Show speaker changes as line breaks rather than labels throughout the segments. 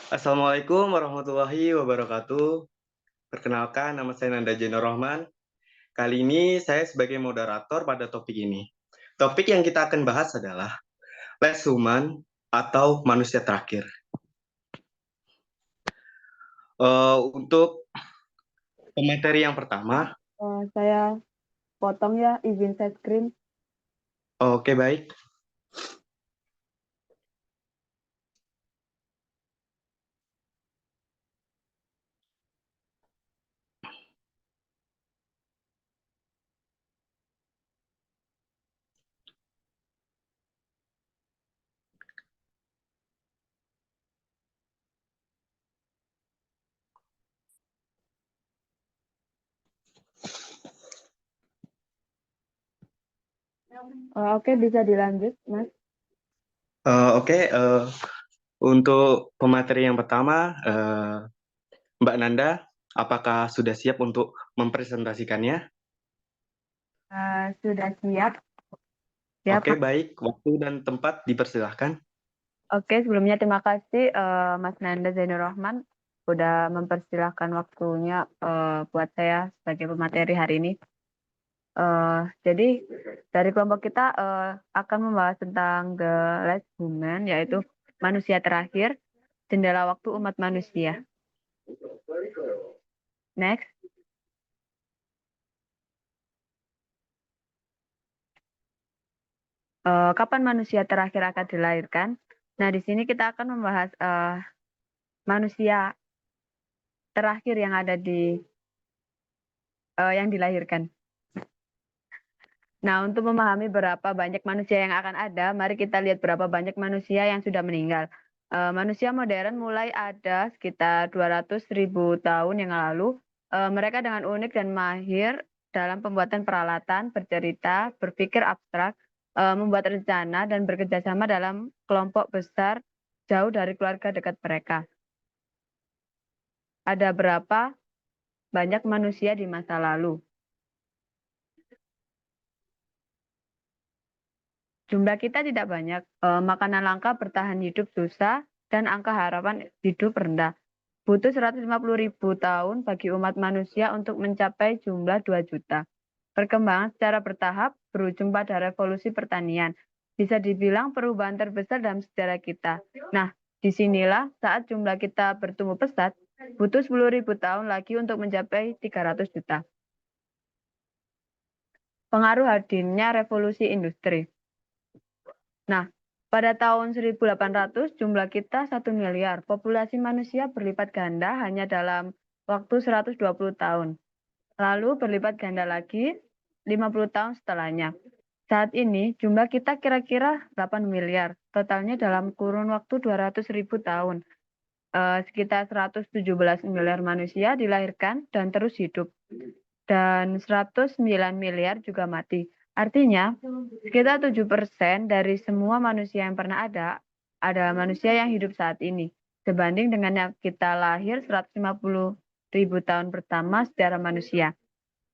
Assalamualaikum warahmatullahi wabarakatuh. Perkenalkan, nama saya Nanda Jeno Rohman. Kali ini saya sebagai moderator pada topik ini. Topik yang kita akan bahas adalah last human atau manusia terakhir. Untuk pemateri yang pertama,
Saya potong ya, izin share screen.
oke baik.
Oke, bisa dilanjut, Mas.
Oke, untuk pemateri yang pertama, Mbak Nanda, apakah sudah siap untuk mempresentasikannya?
Sudah siap? Siap,
Oke
Mas.
baik, waktu dan tempat dipersilahkan.
Oke, sebelumnya terima kasih Mas Nanda Zainur Rahman udah mempersilahkan waktunya buat saya sebagai pemateri hari ini. Jadi dari kelompok kita akan membahas tentang The Last Human, yaitu manusia terakhir, jendela waktu umat manusia. Next. Kapan manusia terakhir akan dilahirkan? Nah, di sini kita akan membahas manusia terakhir yang ada di yang dilahirkan. Nah, untuk memahami berapa banyak manusia yang akan ada, mari kita lihat berapa banyak manusia yang sudah meninggal. Manusia modern mulai ada sekitar 200.000 tahun yang lalu. Mereka dengan unik dan mahir dalam pembuatan peralatan, bercerita, berpikir abstrak, membuat rencana, dan bekerja sama dalam kelompok besar jauh dari keluarga dekat mereka. Ada berapa banyak manusia di masa lalu? Jumlah kita tidak banyak, makanan langka, bertahan hidup susah, dan angka harapan hidup rendah. Butuh 150.000 tahun bagi umat manusia untuk mencapai jumlah 2 juta. Perkembangan secara bertahap berujung pada revolusi pertanian. Bisa dibilang perubahan terbesar dalam sejarah kita. Nah, disinilah saat jumlah kita bertumbuh pesat, butuh 10.000 tahun lagi untuk mencapai 300 juta. Pengaruh hadirnya revolusi industri. Nah, pada tahun 1800 jumlah kita 1 miliar. Populasi manusia berlipat ganda hanya dalam waktu 120 tahun. Lalu berlipat ganda lagi 50 tahun setelahnya. Saat ini jumlah kita kira-kira 8 miliar. Totalnya dalam kurun waktu 200.000 tahun. Sekitar 117 miliar manusia dilahirkan dan terus hidup. Dan 109 miliar juga mati. Artinya, sekitar 7% dari semua manusia yang pernah ada manusia yang hidup saat ini. Sebanding dengan yang kita lahir 150.000 tahun pertama secara manusia.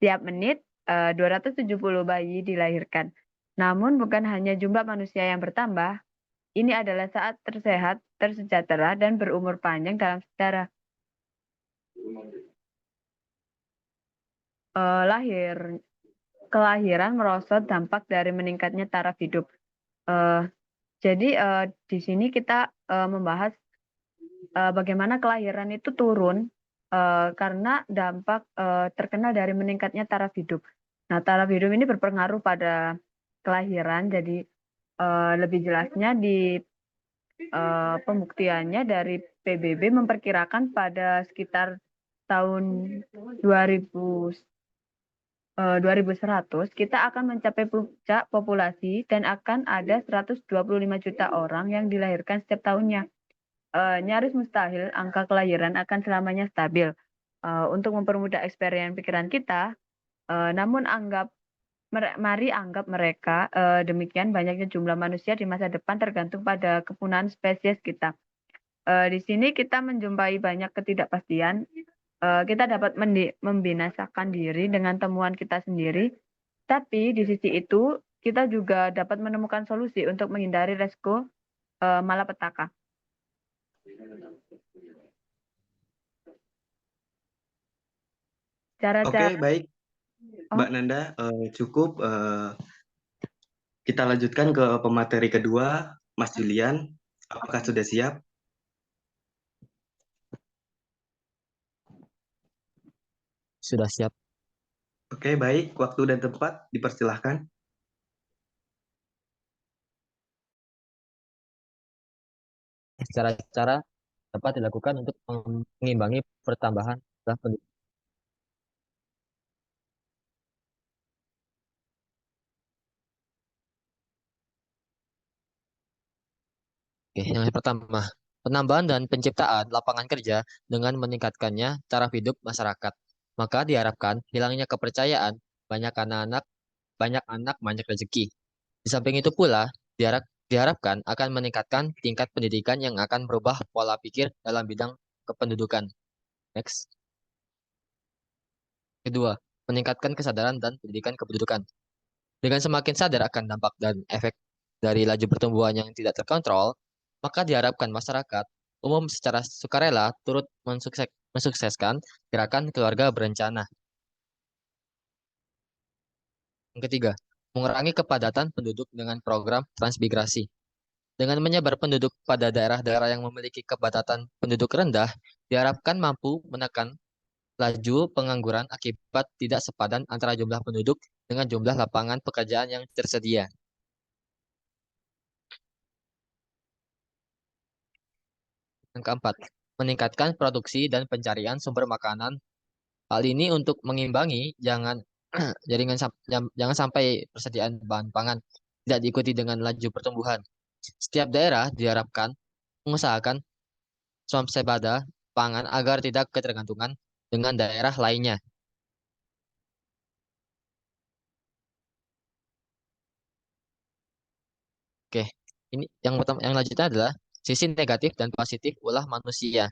Tiap menit, 270 bayi dilahirkan. Namun bukan hanya jumlah manusia yang bertambah, ini adalah saat tersehat, tersejahtera, dan berumur panjang dalam sejarah. Kelahiran merosot dampak dari meningkatnya taraf hidup. Jadi di sini kita membahas bagaimana kelahiran itu turun karena dampak terkena dari meningkatnya taraf hidup. Nah, taraf hidup ini berpengaruh pada kelahiran. Jadi lebih jelasnya di pembuktiannya dari PBB memperkirakan pada sekitar tahun 2000 2100 kita akan mencapai puncak populasi dan akan ada 125 juta orang yang dilahirkan setiap tahunnya. Nyaris mustahil angka kelahiran akan selamanya stabil. Untuk mempermudah eksperimen pikiran kita, namun mari anggap mereka demikian banyaknya jumlah manusia di masa depan tergantung pada kepunahan spesies kita. Di sini kita menjumpai banyak ketidakpastian. Kita dapat membinasakan diri dengan temuan kita sendiri, tapi di sisi itu kita juga dapat menemukan solusi untuk menghindari resiko malapetaka.
Oke,
Cara-cara
baik,
oh,
Mbak Nanda, cukup. Kita lanjutkan ke pemateri kedua, Mas Julian. Apakah sudah siap?
Sudah siap.
Oke, baik. Waktu dan tempat dipersilahkan.
Cara-cara dapat dilakukan untuk mengimbangi pertambahan jumlah penduduk. Oke, yang pertama, penambahan dan penciptaan lapangan kerja dengan meningkatkannya taraf hidup masyarakat. Maka diharapkan hilangnya kepercayaan banyak anak-anak, banyak rezeki. Di samping itu pula, diharapkan akan meningkatkan tingkat pendidikan yang akan merubah pola pikir dalam bidang kependudukan. Next. Kedua, meningkatkan kesadaran dan pendidikan kependudukan. Dengan semakin sadar akan dampak dan efek dari laju pertumbuhan yang tidak terkontrol, maka diharapkan masyarakat umum secara sukarela turut mensukseskan gerakan keluarga berencana. Yang ketiga, mengurangi kepadatan penduduk dengan program transmigrasi. Dengan menyebar penduduk pada daerah-daerah yang memiliki kepadatan penduduk rendah, diharapkan mampu menekan laju pengangguran akibat tidak sepadan antara jumlah penduduk dengan jumlah lapangan pekerjaan yang tersedia. Yang keempat, meningkatkan produksi dan pencarian sumber makanan. Hal ini untuk mengimbangi jangan sampai persediaan bahan pangan tidak diikuti dengan laju pertumbuhan. Setiap daerah diharapkan mengusahakan swasembada pangan agar tidak ketergantungan dengan daerah lainnya. Oke, ini yang pertama, yang lanjutnya adalah sisi negatif dan positif ulah manusia.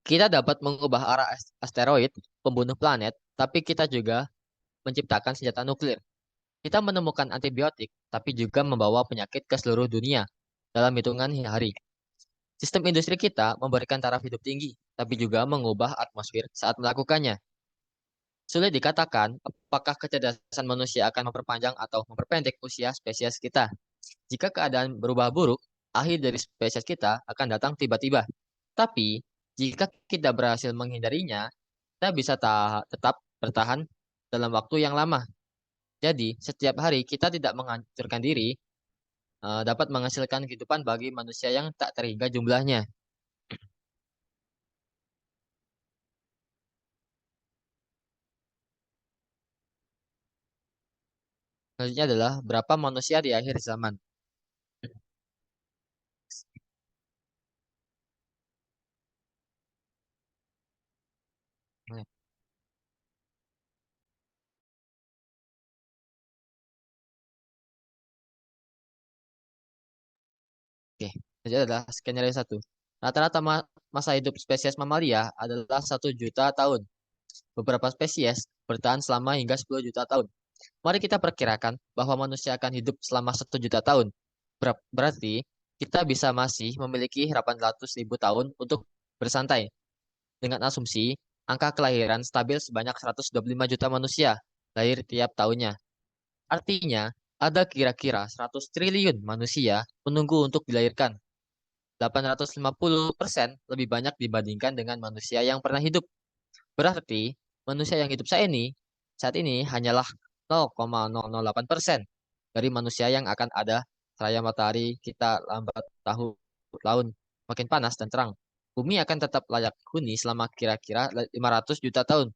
Kita dapat mengubah arah asteroid pembunuh planet, tapi kita juga menciptakan senjata nuklir. Kita menemukan antibiotik, tapi juga membawa penyakit ke seluruh dunia dalam hitungan hari. Sistem industri kita memberikan taraf hidup tinggi, tapi juga mengubah atmosfer saat melakukannya. Sulit dikatakan apakah kecerdasan manusia akan memperpanjang atau memperpendek usia spesies kita. Jika keadaan berubah buruk, akhir dari spesies kita akan datang tiba-tiba. Tapi, jika kita berhasil menghindarinya, kita bisa tetap bertahan dalam waktu yang lama. Jadi, setiap hari kita tidak menghancurkan diri, dapat menghasilkan kehidupan bagi manusia yang tak terhingga jumlahnya. Selanjutnya adalah berapa manusia di akhir zaman. Oke, selanjutnya adalah skenario 1. Rata-rata masa hidup spesies mamalia adalah 1 juta tahun. Beberapa spesies bertahan selama hingga 10 juta tahun. Mari kita perkirakan bahwa manusia akan hidup selama 1 juta tahun. Berarti kita bisa masih memiliki 800.000 tahun untuk bersantai. Dengan asumsi, angka kelahiran stabil sebanyak 125 juta manusia lahir tiap tahunnya. Artinya, ada kira-kira 100 triliun manusia menunggu untuk dilahirkan. 850% lebih banyak dibandingkan dengan manusia yang pernah hidup. Berarti, manusia yang hidup saat ini hanyalah 0,008% dari manusia yang akan ada seraya matahari kita lambat tahun makin panas dan terang. Bumi akan tetap layak huni selama kira-kira 500 juta tahun.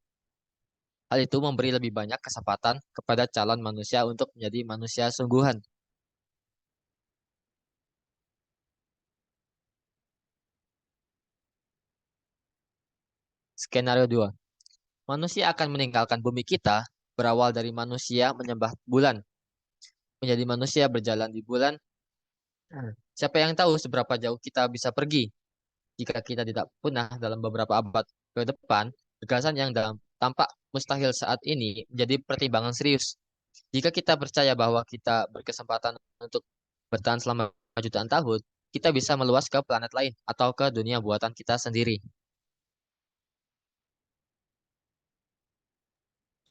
Hal itu memberi lebih banyak kesempatan kepada calon manusia untuk menjadi manusia sungguhan. Skenario 2. Manusia akan meninggalkan bumi kita berawal dari manusia menyembah bulan. Menjadi manusia berjalan di bulan. Siapa yang tahu seberapa jauh kita bisa pergi? Jika kita tidak punah dalam beberapa abad ke depan, gagasan yang tampak mustahil saat ini menjadi pertimbangan serius. Jika kita percaya bahwa kita berkesempatan untuk bertahan selama jutaan tahun, kita bisa meluas ke planet lain atau ke dunia buatan kita sendiri.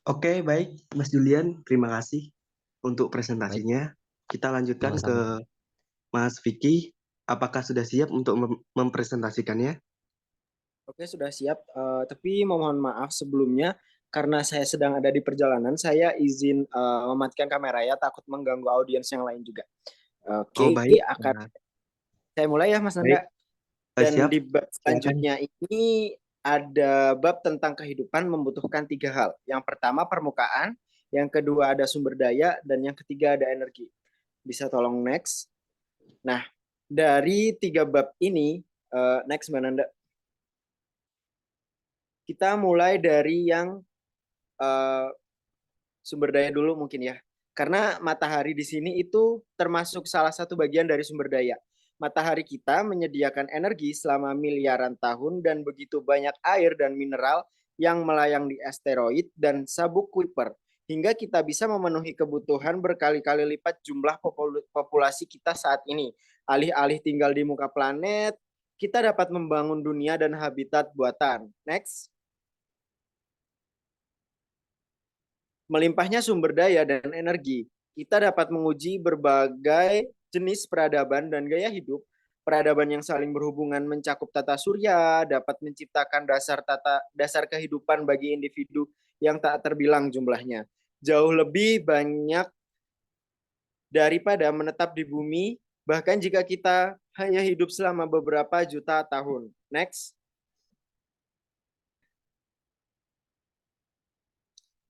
Oke, baik, Mas Julian, terima kasih untuk
Baik,
presentasinya. Kita lanjutkan
sama-sama.
ke Mas Vicky. Apakah sudah siap untuk mempresentasikannya?
Oke, sudah siap. Tapi mohon maaf sebelumnya, karena saya sedang ada di perjalanan, saya izin mematikan kamera ya, takut mengganggu audiens yang lain juga.
Oh,
Oke,
baik.
akan saya mulai ya, Mas
Baik,
Nanda. Dan
siap.
di bab
Silakan.
selanjutnya ini ada bab tentang kehidupan membutuhkan 3 hal. Yang pertama permukaan, yang kedua ada sumber daya, dan yang ketiga ada energi. Bisa tolong next. Nah, dari 3 bab ini, next Mbak Nanda. Kita mulai dari yang sumber daya dulu mungkin ya. Karena matahari di sini itu termasuk salah satu bagian dari sumber daya. Matahari kita menyediakan energi selama miliaran tahun dan begitu banyak air dan mineral yang melayang di asteroid dan sabuk Kuiper hingga kita bisa memenuhi kebutuhan berkali-kali lipat jumlah populasi kita saat ini. Alih-alih tinggal di muka planet, kita dapat membangun dunia dan habitat buatan. Next. Melimpahnya sumber daya dan energi, kita dapat menguji berbagai jenis peradaban dan gaya hidup. Peradaban yang saling berhubungan mencakup tata surya, dapat menciptakan dasar kehidupan bagi individu yang tak terbilang jumlahnya. Jauh lebih banyak daripada menetap di bumi, bahkan jika kita hanya hidup selama beberapa juta tahun. Next.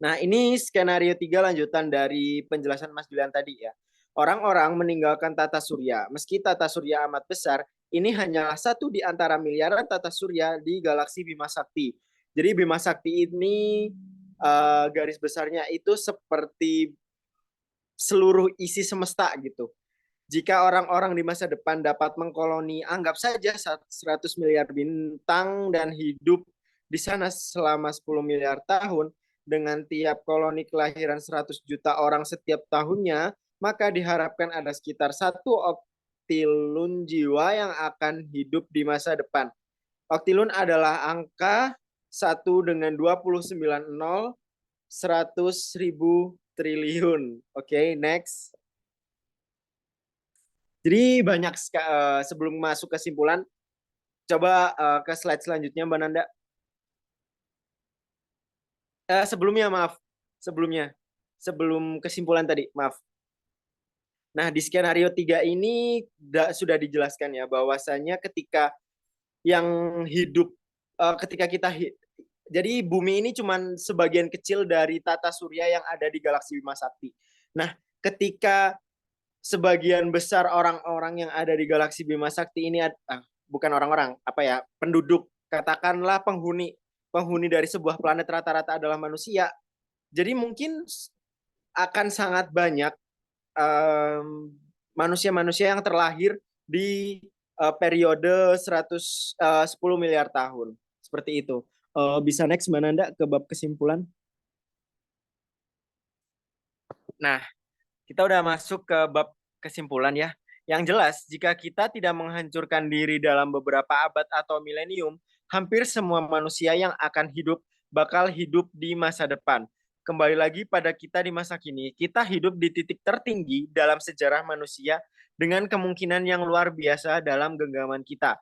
Nah, ini skenario 3 lanjutan dari penjelasan Mas Julian tadi ya. Orang-orang meninggalkan tata surya. Meski tata surya amat besar, ini hanyalah satu di antara miliaran tata surya di galaksi Bima Sakti. Jadi Bima Sakti ini garis besarnya itu seperti seluruh isi semesta gitu. Jika orang-orang di masa depan dapat mengkoloni, anggap saja 100 miliar bintang dan hidup di sana selama 10 miliar tahun, dengan tiap koloni kelahiran 100 juta orang setiap tahunnya, maka diharapkan ada sekitar 1 oktilun jiwa yang akan hidup di masa depan. Oktilun adalah angka 1 dengan 29 nol 100.000 triliun. Oke, next. Jadi banyak sebelum masuk kesimpulan, coba ke slide selanjutnya Mbak Nanda. Sebelum kesimpulan tadi, maaf. Nah, di skenario 3 ini sudah dijelaskan ya bahwasanya ketika yang hidup ketika kita jadi bumi ini cuma sebagian kecil dari tata surya yang ada di galaksi Bima Sakti. Nah, ketika sebagian besar orang-orang yang ada di galaksi Bima Sakti ini bukan orang-orang, penduduk, katakanlah penghuni dari sebuah planet rata-rata adalah manusia. Jadi mungkin akan sangat banyak manusia-manusia yang terlahir di periode 10 miliar tahun. Seperti itu. Bisa next Mbak Nanda ke bab kesimpulan. Nah, kita udah masuk ke bab kesimpulan ya. Yang jelas, jika kita tidak menghancurkan diri dalam beberapa abad atau milenium, hampir semua manusia yang akan hidup bakal hidup di masa depan. Kembali lagi pada kita di masa kini, kita hidup di titik tertinggi dalam sejarah manusia dengan kemungkinan yang luar biasa dalam genggaman kita.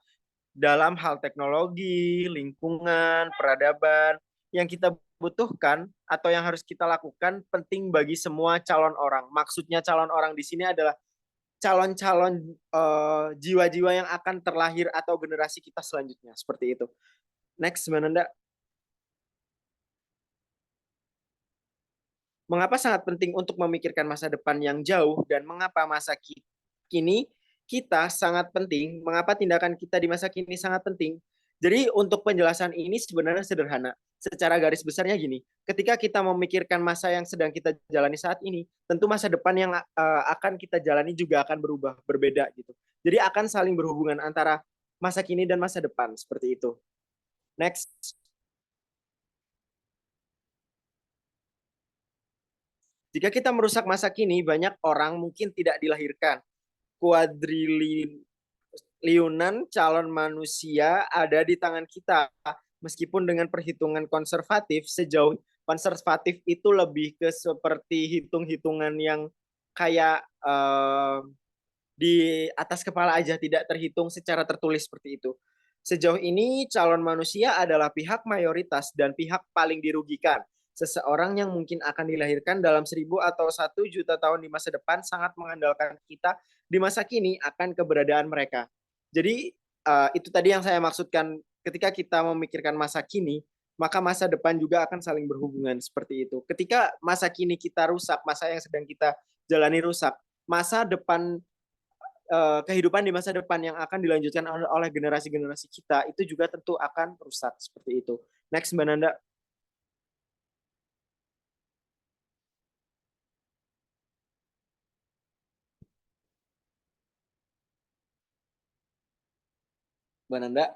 Dalam hal teknologi, lingkungan, peradaban, yang kita butuhkan atau yang harus kita lakukan penting bagi semua calon orang. Maksudnya calon orang di sini adalah calon-calon jiwa-jiwa yang akan terlahir atau generasi kita selanjutnya. Seperti itu. Next, Mananda. Mengapa sangat penting untuk memikirkan masa depan yang jauh dan mengapa masa kini kita sangat penting, mengapa tindakan kita di masa kini sangat penting? Jadi untuk penjelasan ini sebenarnya sederhana. Secara garis besarnya gini, ketika kita memikirkan masa yang sedang kita jalani saat ini, tentu masa depan yang akan kita jalani juga akan berubah, berbeda gitu. Jadi akan saling berhubungan antara masa kini dan masa depan, seperti itu. Next. Jika kita merusak masa kini, banyak orang mungkin tidak dilahirkan. liunan calon manusia ada di tangan kita. Meskipun dengan perhitungan konservatif, sejauh konservatif itu lebih ke seperti hitung-hitungan yang kayak di atas kepala aja, tidak terhitung secara tertulis seperti itu. Sejauh ini calon manusia adalah pihak mayoritas dan pihak paling dirugikan. Seseorang yang mungkin akan dilahirkan dalam 1000 atau 1 juta tahun di masa depan sangat mengandalkan kita di masa kini akan keberadaan mereka. Jadi itu tadi yang saya maksudkan, ketika kita memikirkan masa kini, maka masa depan juga akan saling berhubungan seperti itu. Ketika masa kini kita rusak, masa yang sedang kita jalani rusak, masa depan kehidupan di masa depan yang akan dilanjutkan oleh generasi-generasi kita itu juga tentu akan rusak seperti itu. Next, Mbak Nanda. Mbak Nanda.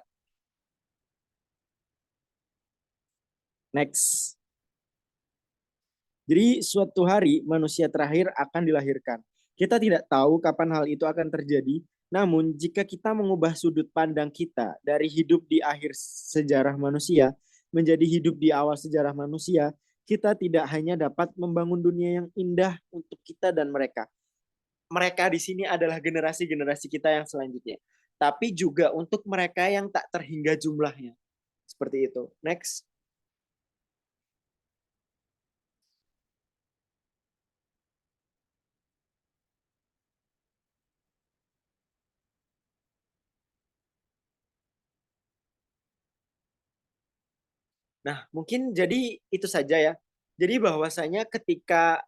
Next. Jadi suatu hari manusia terakhir akan dilahirkan. Kita tidak tahu kapan hal itu akan terjadi, namun jika kita mengubah sudut pandang kita dari hidup di akhir sejarah manusia menjadi hidup di awal sejarah manusia, kita tidak hanya dapat membangun dunia yang indah untuk kita dan mereka. Mereka di sini adalah generasi-generasi kita yang selanjutnya. Tapi juga untuk mereka yang tak terhingga jumlahnya. Seperti itu. Next. Nah, mungkin jadi itu saja ya. Jadi bahwasanya ketika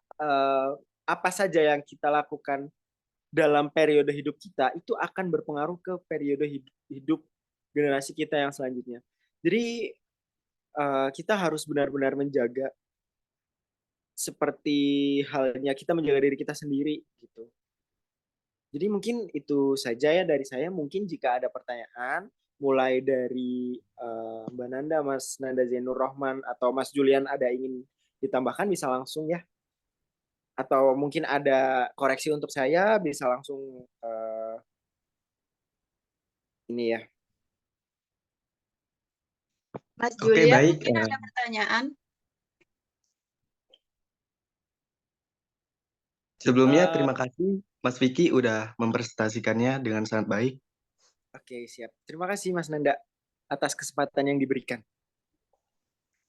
apa saja yang kita lakukan dalam periode hidup kita itu akan berpengaruh ke periode hidup generasi kita yang selanjutnya. Jadi kita harus benar-benar menjaga seperti halnya kita menjaga diri kita sendiri gitu. Jadi mungkin itu saja ya dari saya. Mungkin jika ada pertanyaan mulai dari Mbak Nanda, Mas Nanda Zainur Rohman, atau Mas Julian ada ingin ditambahkan bisa langsung ya. Atau mungkin ada koreksi untuk saya bisa langsung ini ya.
Mas
Oke,
Julian
baik.
mungkin ada pertanyaan.
Sebelumnya terima kasih Mas Vicky udah mempresentasikannya dengan sangat baik.
Oke, siap. Terima kasih Mas Nanda atas kesempatan yang diberikan.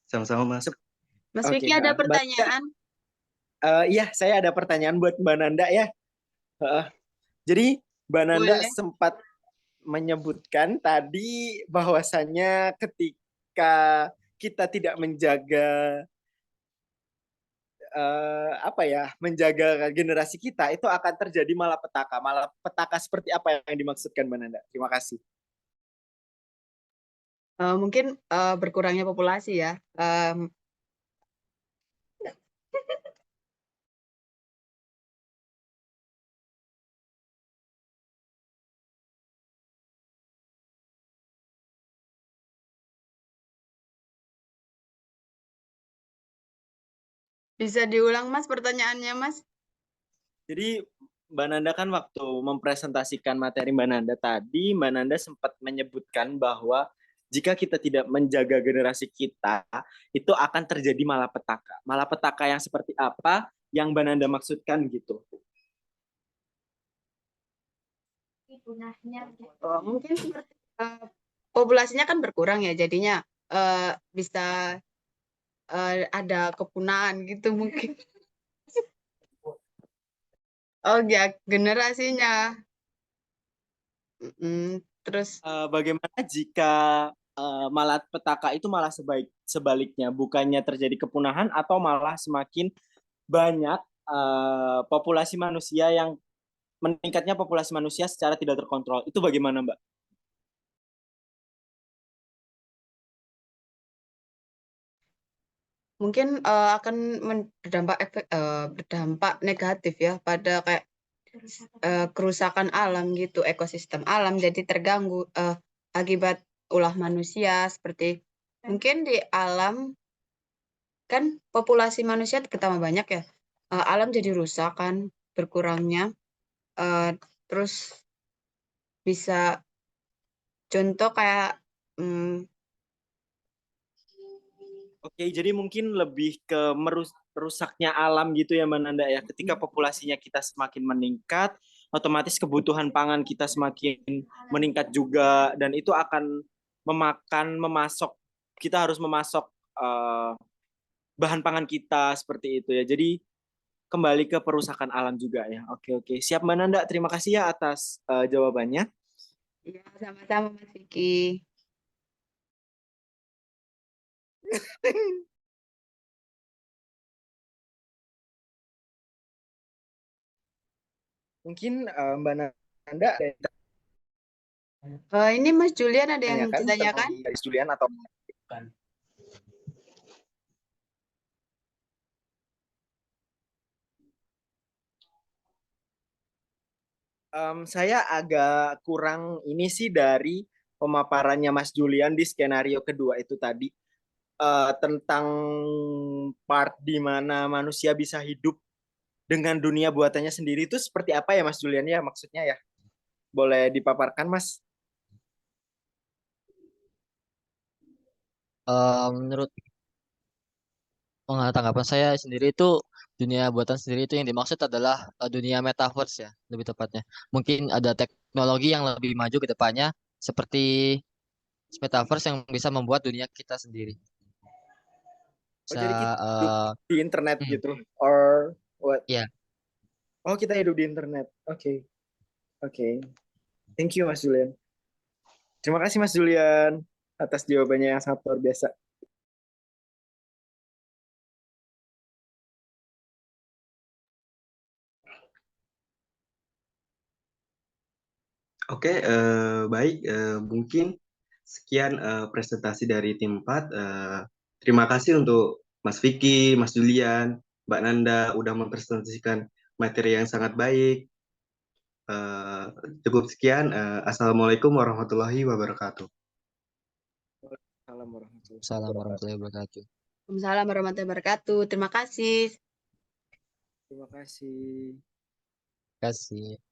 Sama-sama, Mas.
Mas
Oke,
Vicky ada
Mbak Nanda.
pertanyaan.
Iya, saya ada pertanyaan buat Mbak Nanda ya. Jadi Mbak Nanda
Boleh.
sempat menyebutkan tadi bahwasannya ketika kita tidak menjaga menjaga generasi kita itu akan terjadi malapetaka. Malapetaka seperti apa yang dimaksudkan Mbak Nanda? Terima kasih.
Mungkin berkurangnya populasi ya. Bisa diulang Mas pertanyaannya Mas?
Jadi Mbak Nanda kan waktu mempresentasikan materi Mbak Nanda tadi, Mbak Nanda sempat menyebutkan bahwa jika kita tidak menjaga generasi kita, itu akan terjadi malapetaka. Malapetaka yang seperti apa yang Mbak Nanda maksudkan gitu?
Mungkin seperti populasinya kan berkurang ya, jadinya bisa ada kepunahan gitu mungkin. Oh ya, generasinya. Terus
Bagaimana jika malapetaka itu malah sebaliknya, bukannya terjadi kepunahan atau malah semakin banyak populasi manusia yang meningkatnya populasi manusia secara tidak terkontrol. Itu bagaimana, Mbak?
mungkin akan berdampak negatif ya pada kayak kerusakan alam gitu, ekosistem alam jadi terganggu akibat ulah manusia. Seperti mungkin di alam kan populasi manusia bertambah banyak ya, alam jadi rusak kan, berkurangnya, terus bisa Contoh kayak
Oke, jadi mungkin lebih ke merusaknya alam gitu ya Mbak Nanda ya. Ketika populasinya kita semakin meningkat, otomatis kebutuhan pangan kita semakin meningkat juga dan itu akan memasok kita harus memasok eh, bahan pangan kita seperti itu ya. Jadi kembali ke perusakan alam juga ya. Oke, oke. Siap Mbak Nanda, terima kasih ya atas jawabannya.
ya sama-sama Mas Vicky.
Mungkin Mbak Nanda ada yang
Ini Mas Julian ada yang
ditanyakan tentang
ditanyakan?
dari Julian atau saya agak kurang ini sih dari pemaparannya Mas Julian di skenario kedua itu tadi tentang part di mana manusia bisa hidup dengan dunia buatannya sendiri itu seperti apa ya Mas Julian ya maksudnya ya? Boleh dipaparkan Mas?
Menurut tanggapan saya sendiri itu dunia buatan sendiri itu yang dimaksud adalah dunia metaverse ya, lebih tepatnya. Mungkin ada teknologi yang lebih maju ke depannya seperti metaverse yang bisa membuat dunia kita sendiri.
Oh
Bisa
jadi kita hidup di internet
hmm,
gitu or what?
ya,
Oh kita hidup di internet. Oke. Oke. Thank you Mas Julian. Terima kasih Mas Julian atas jawabannya yang sangat luar biasa.
Oke, baik. Mungkin sekian presentasi dari tim 4. Terima kasih untuk Mas Vicky, Mas Julian, Mbak Nanda udah mempresentasikan materi yang sangat baik. Eh, Cukup sekian. Assalamualaikum warahmatullahi wabarakatuh.
Salam warahmatullahi
salam
wabarakatuh.
warahmatullahi wabarakatuh.
Waalaikumsalam warahmatullahi wabarakatuh. Terima kasih.
Terima kasih.
Terima kasih.